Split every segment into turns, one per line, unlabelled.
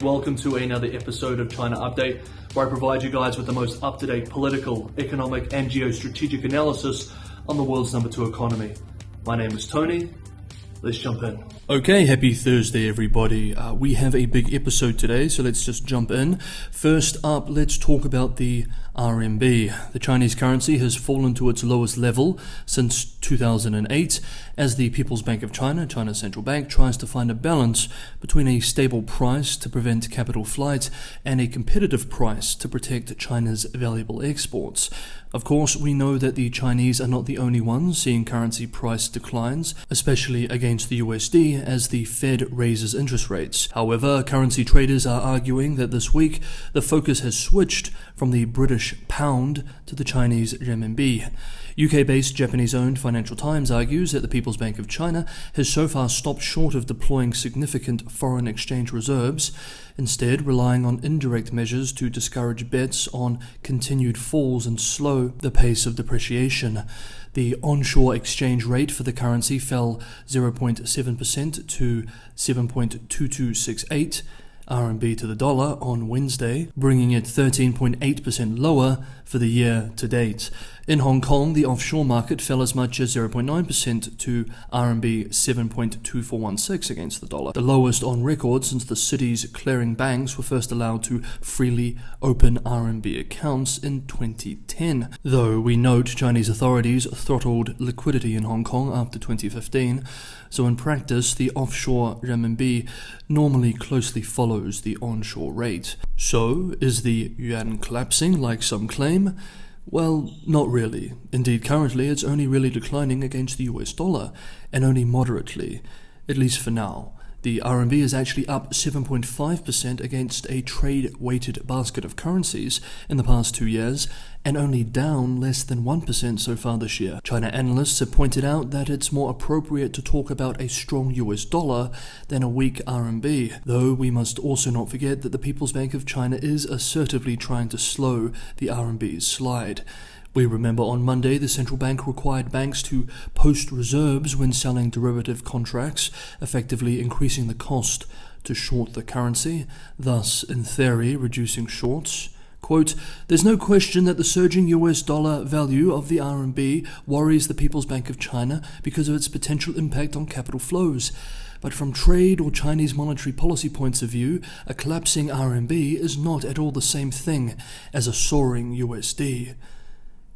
Welcome to another episode of China Update, where I provide you guys with the most up-to-date political, economic and geostrategic analysis on the world's number 2 economy. My name is Tony. Let's jump in. Okay, happy Thursday everybody. We have a big episode today, so let's just jump in. First up, let's talk about the RMB. The Chinese currency has fallen to its lowest level since 2008 as the People's Bank of China, China's central bank, tries to find a balance between a stable price to prevent capital flight and a competitive price to protect China's valuable exports. Of course, we know that the Chinese are not the only ones seeing currency price declines, especially against the USD as the Fed raises interest rates. However, currency traders are arguing that this week the focus has switched from the British pound to the Chinese renminbi. UK-based Japanese-owned Financial Times argues that the People's Bank of China has so far stopped short of deploying significant foreign exchange reserves, instead relying on indirect measures to discourage bets on continued falls and slow the pace of depreciation. The onshore exchange rate for the currency fell 0.7% to 7.2268 RMB to the dollar on Wednesday, bringing it 13.8% lower for the year to date. In Hong Kong, the offshore market fell as much as 0.9% to RMB 7.2416 against the dollar, the lowest on record since the city's clearing banks were first allowed to freely open RMB accounts in 2010. Though we note Chinese authorities throttled liquidity in Hong Kong after 2015, so in practice the offshore renminbi normally closely follows the onshore rate. So, is the Yuan collapsing like some claim? Well, not really. Indeed, currently it's only really declining against the US dollar, and only moderately, at least for now. The RMB is actually up 7.5% against a trade-weighted basket of currencies in the past 2 years, and only down less than 1% so far this year. China analysts have pointed out that it's more appropriate to talk about a strong US dollar than a weak RMB, though we must also not forget that the People's Bank of China is assertively trying to slow the RMB's slide. We remember on Monday the central bank required banks to post reserves when selling derivative contracts, effectively increasing the cost to short the currency, thus, in theory, reducing shorts. Quote, "There's no question that the surging US dollar value of the RMB worries the People's Bank of China because of its potential impact on capital flows. But from trade or Chinese monetary policy points of view, a collapsing RMB is not at all the same thing as a soaring USD."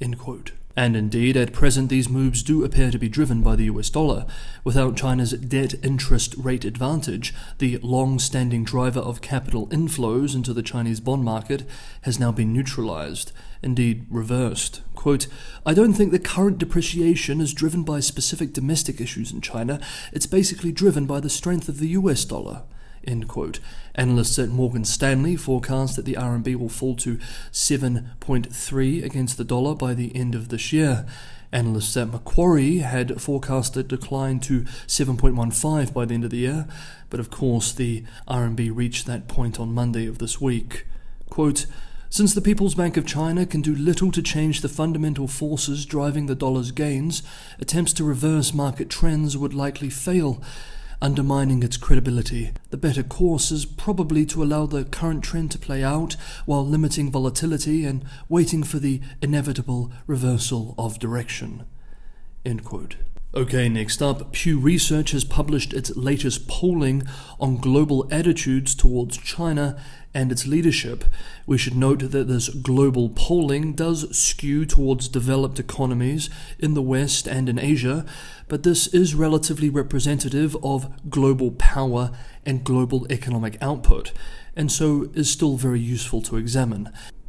End quote. And indeed, at present these moves do appear to be driven by the US dollar. Without China's debt interest rate advantage, the long-standing driver of capital inflows into the Chinese bond market has now been neutralized, indeed reversed. Quote, "I don't think the current depreciation is driven by specific domestic issues in China. It's basically driven by the strength of the US dollar." End quote. Analysts at Morgan Stanley forecast that the RMB will fall to 7.3 against the dollar by the end of this year. Analysts at Macquarie had forecast a decline to 7.15 by the end of the year, but of course the RMB reached that point on Monday of this week. Quote, "Since the People's Bank of China can do little to change the fundamental forces driving the dollar's gains, attempts to reverse market trends would likely fail, undermining its credibility. The better course is probably to allow the current trend to play out while limiting volatility and waiting for the inevitable reversal of direction." End quote. Okay, next up, Pew Research has published its latest polling on global attitudes towards China and its leadership. We should note that this global polling does skew towards developed economies in the West and in Asia, but this is relatively representative of global power and global economic output, and so is still very useful to examine.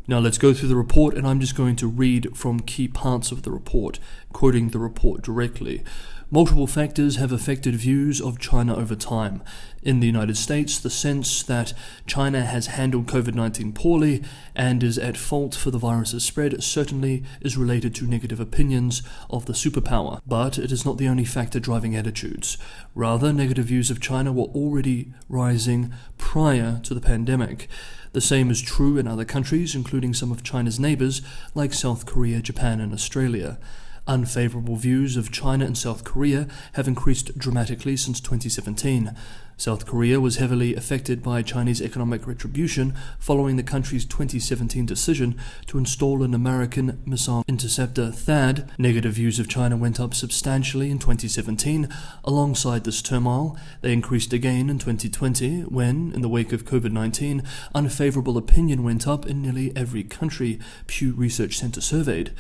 Now let's go through the report, and I'm just going to read from key parts of the report, quoting the report directly. Multiple factors have affected views of China over time. In the United States, the sense that China has handled COVID-19 poorly and is at fault for the virus's spread certainly is related to negative opinions of the superpower. But it is not the only factor driving attitudes. Rather, negative views of China were already rising prior to the pandemic. The same is true in other countries, including some of China's neighbors like South Korea, Japan, and Australia. Unfavorable views of China and South Korea have increased dramatically since 2017. South Korea was heavily affected by Chinese economic retribution following the country's 2017 decision to install an American missile interceptor THAAD. Negative views of China went up substantially in 2017. Alongside this turmoil, they increased again in 2020 when, in the wake of COVID-19, unfavorable opinion went up in nearly every country Pew Research Center surveyed.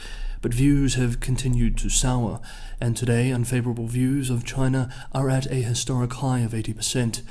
But views have continued to sour, and today unfavorable views of China are at a historic high of 80%.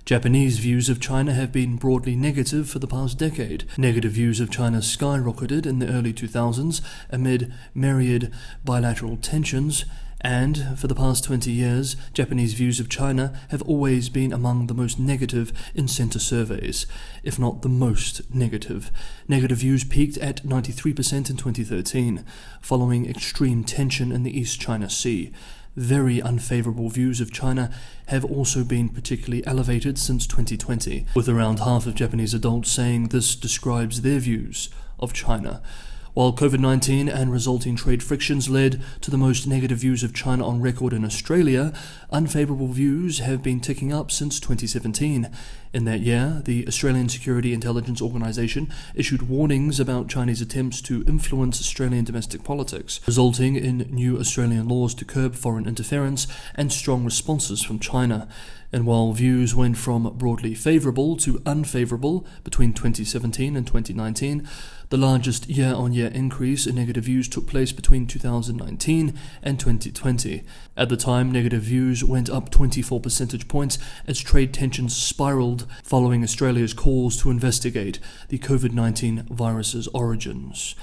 Japanese views of China have been broadly negative for the past decade. Negative views of China skyrocketed in the early 2000s amid myriad bilateral tensions, and for the past 20 years, Japanese views of China have always been among the most negative in center surveys, if not the most negative. Negative views peaked at 93% in 2013, following extreme tension in the East China Sea. Very unfavorable views of China have also been particularly elevated since 2020, with around half of Japanese adults saying this describes their views of China. While COVID-19 and resulting trade frictions led to the most negative views of China on record in Australia, unfavorable views have been ticking up since 2017. In that year, the Australian Security Intelligence Organisation issued warnings about Chinese attempts to influence Australian domestic politics, resulting in new Australian laws to curb foreign interference and strong responses from China. And while views went from broadly favourable to unfavourable between 2017 and 2019, the largest year-on-year increase in negative views took place between 2019 and 2020. At the time, negative views went up 24 percentage points as trade tensions spiraled following Australia's calls to investigate the COVID-19 virus's origins.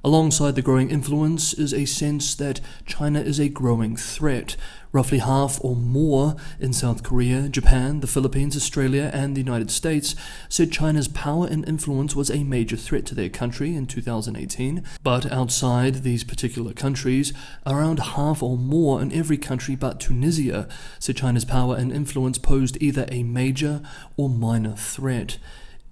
Alongside the growing influence is a sense that China is a growing threat. Roughly half or more in South Korea, Japan, the Philippines, Australia, and the United States said China's power and influence was a major threat to their country in 2018. But outside these particular countries, around half or more in every country but Tunisia said China's power and influence posed either a major or minor threat.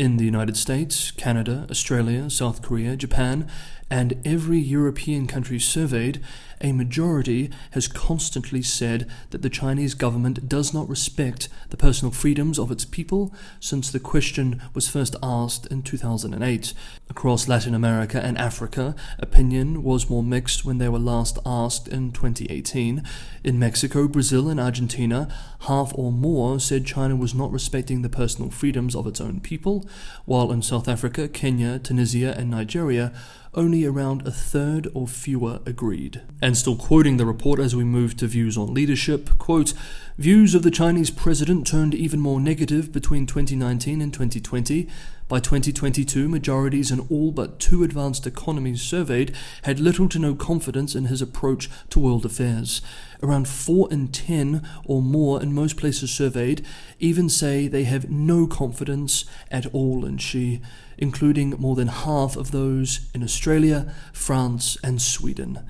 In the United States, Canada, Australia, South Korea, Japan, and every European country surveyed, a majority has constantly said that the Chinese government does not respect the personal freedoms of its people since the question was first asked in 2008. Across Latin America and Africa, opinion was more mixed when they were last asked in 2018. In Mexico, Brazil, and Argentina, half or more said China was not respecting the personal freedoms of its own people, while in South Africa, Kenya, Tunisia, and Nigeria, only around a third or fewer agreed. And still quoting the report as we move to views on leadership, quote, "Views of the Chinese president turned even more negative between 2019 and 2020. By 2022, majorities in all but 2 advanced economies surveyed had little to no confidence in his approach to world affairs. Around 4 in 10 or more in most places surveyed even say they have no confidence at all in Xi, including more than half of those in Australia, France, and Sweden."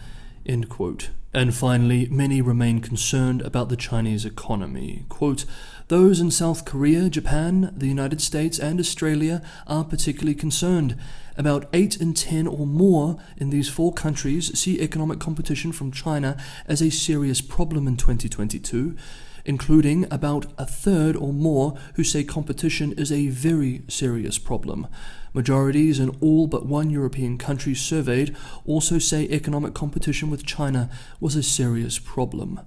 End quote. And finally, many remain concerned about the Chinese economy. Quote, "Those in South Korea, Japan, the United States, and Australia are particularly concerned. About 8 in 10 or more in these 4 countries see economic competition from China as a serious problem in 2022, including about a third or more who say competition is a very serious problem. Majorities in all but 1 European country surveyed also say economic competition with China was a serious problem."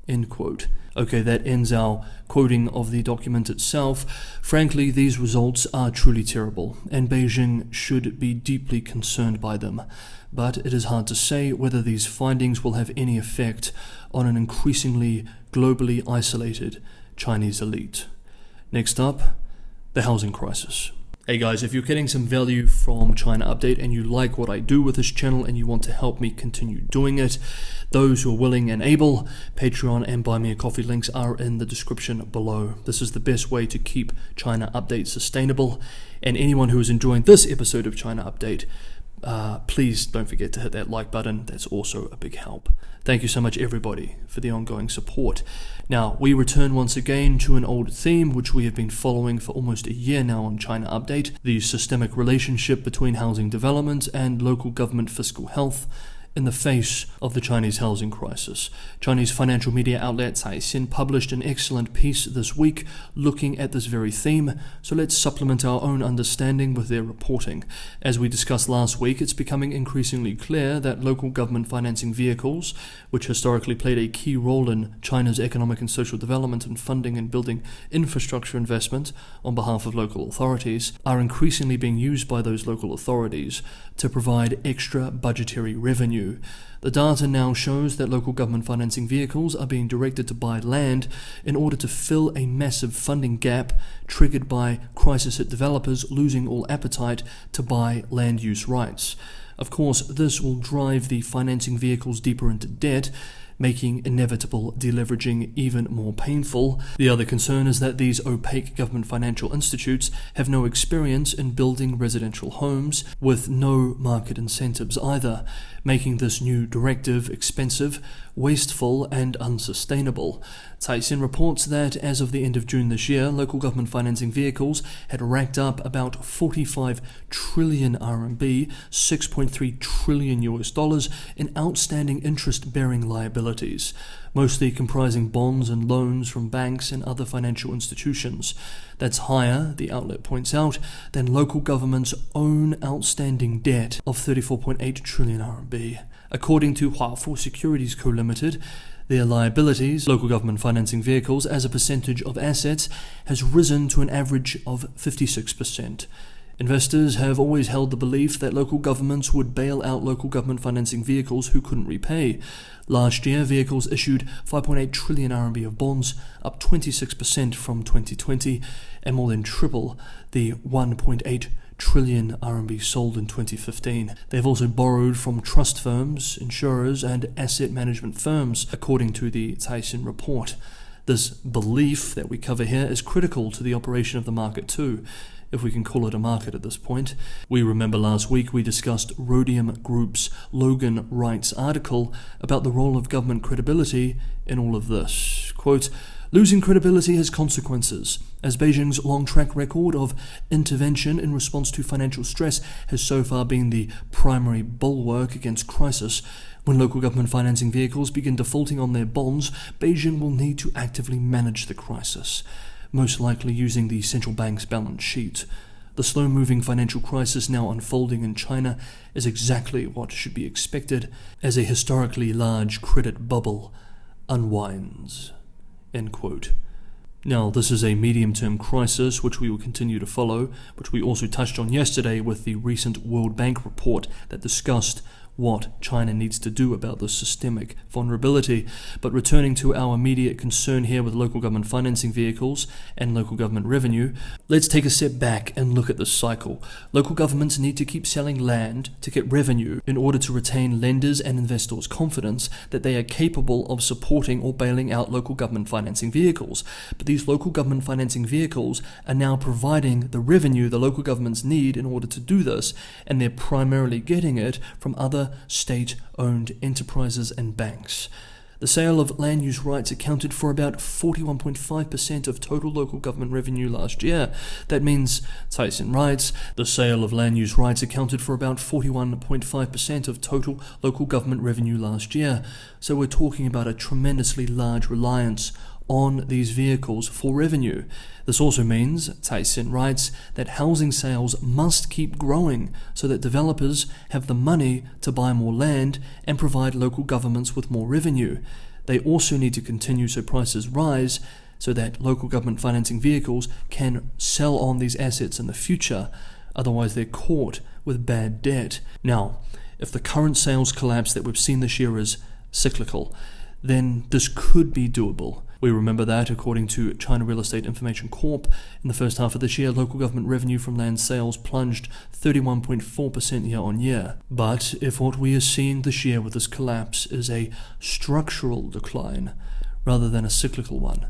End quote. Okay, that ends our quoting of the document itself. Frankly, these results are truly terrible, and Beijing should be deeply concerned by them. But it is hard to say whether these findings will have any effect on an increasingly globally isolated Chinese elite. Next up, the housing crisis. Hey guys, if you're getting some value from China Update and you like what I do with this channel and you want to help me continue doing it, those who are willing and able, Patreon and Buy Me a Coffee links are in the description below. This is the best way to keep China Update sustainable. And anyone who is enjoying this episode of China Update, please don't forget to hit that like button. That's also a big help. Thank you so much, everybody, for the ongoing support. Now, we return once again to an old theme which we have been following for almost a year now on China Update, the systemic relationship between housing development and local government fiscal health. in the face of the Chinese housing crisis. Chinese financial media outlet Caixin published an excellent piece this week looking at this very theme, so let's supplement our own understanding with their reporting. As we discussed last week, it's becoming increasingly clear that local government financing vehicles, which historically played a key role in China's economic and social development and funding and building infrastructure investment on behalf of local authorities, are increasingly being used by those local authorities to provide extra budgetary revenue. The data now shows that local government financing vehicles are being directed to buy land in order to fill a massive funding gap triggered by crisis-hit developers losing all appetite to buy land use rights. Of course, this will drive the financing vehicles deeper into debt, making inevitable deleveraging even more painful. The other concern is that these opaque government financial institutes have no experience in building residential homes, with no market incentives either, making this new directive expensive, wasteful, and unsustainable. Caixin reports that as of the end of June this year, local government financing vehicles had racked up about 45 trillion RMB, $6.3 trillion in outstanding interest-bearing liabilities, mostly comprising bonds and loans from banks and other financial institutions. That's higher, the outlet points out, than local government's own outstanding debt of 34.8 trillion RMB. According to Huafu Securities Co. Limited, their liabilities, local government financing vehicles, as a percentage of assets, has risen to an average of 56%. Investors have always held the belief that local governments would bail out local government financing vehicles who couldn't repay. Last year, vehicles issued 5.8 trillion RMB of bonds, up 26% from 2020, and more than triple the 1.8 trillion RMB sold in 2015. They've also borrowed from trust firms, insurers, and asset management firms, according to the Caixin report. This belief that we cover here is critical to the operation of the market too, if we can call it a market at this point. We remember last week we discussed Rhodium Group's Logan Wright's article about the role of government credibility in all of this. Quote, "Losing credibility has consequences, as Beijing's long track record of intervention in response to financial stress has so far been the primary bulwark against crisis. When local government financing vehicles begin defaulting on their bonds, Beijing will need to actively manage the crisis, most likely using the central bank's balance sheet. The slow-moving financial crisis now unfolding in China is exactly what should be expected as a historically large credit bubble unwinds." End quote. Now, this is a medium-term crisis which we will continue to follow, which we also touched on yesterday with the recent World Bank report that discussed what China needs to do about this systemic vulnerability. But returning to our immediate concern here with local government financing vehicles and local government revenue, let's take a step back and look at this cycle. Local governments need to keep selling land to get revenue in order to retain lenders' and investors' confidence that they are capable of supporting or bailing out local government financing vehicles. But these local government financing vehicles are now providing the revenue the local governments need in order to do this, and they're primarily getting it from other state-owned enterprises and banks. The sale of land use rights accounted for about 41.5% of total local government revenue last year. That means, Caixin writes, the sale of land use rights accounted for about 41.5% of total local government revenue last year. So we're talking about a tremendously large reliance on these vehicles for revenue. This also means, Caixin writes, that housing sales must keep growing so that developers have the money to buy more land and provide local governments with more revenue. They also need to continue so prices rise so that local government financing vehicles can sell on these assets in the future. Otherwise, they're caught with bad debt. Now, if the current sales collapse that we've seen this year is cyclical, then this could be doable. We remember that, according to China Real Estate Information Corp, in the first half of this year, local government revenue from land sales plunged 31.4% year-on-year. But if what we are seeing this year with this collapse is a structural decline rather than a cyclical one,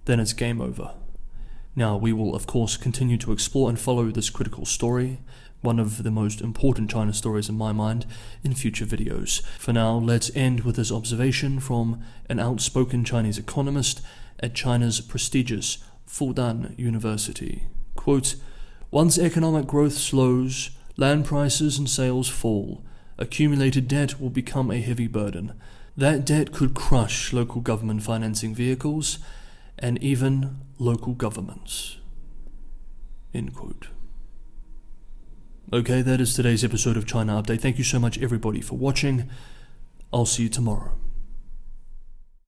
then it's game over. Now, we will, of course, continue to explore and follow this critical story, one of the most important China stories in my mind, in future videos. For now, let's end with this observation from an outspoken Chinese economist at China's prestigious Fudan University. Quote, "Once economic growth slows, land prices and sales fall. accumulated debt will become a heavy burden. That debt could crush local government financing vehicles and even local governments. End quote. Okay, that is today's episode of China Update. Thank you so much, everybody, for watching. I'll see you tomorrow.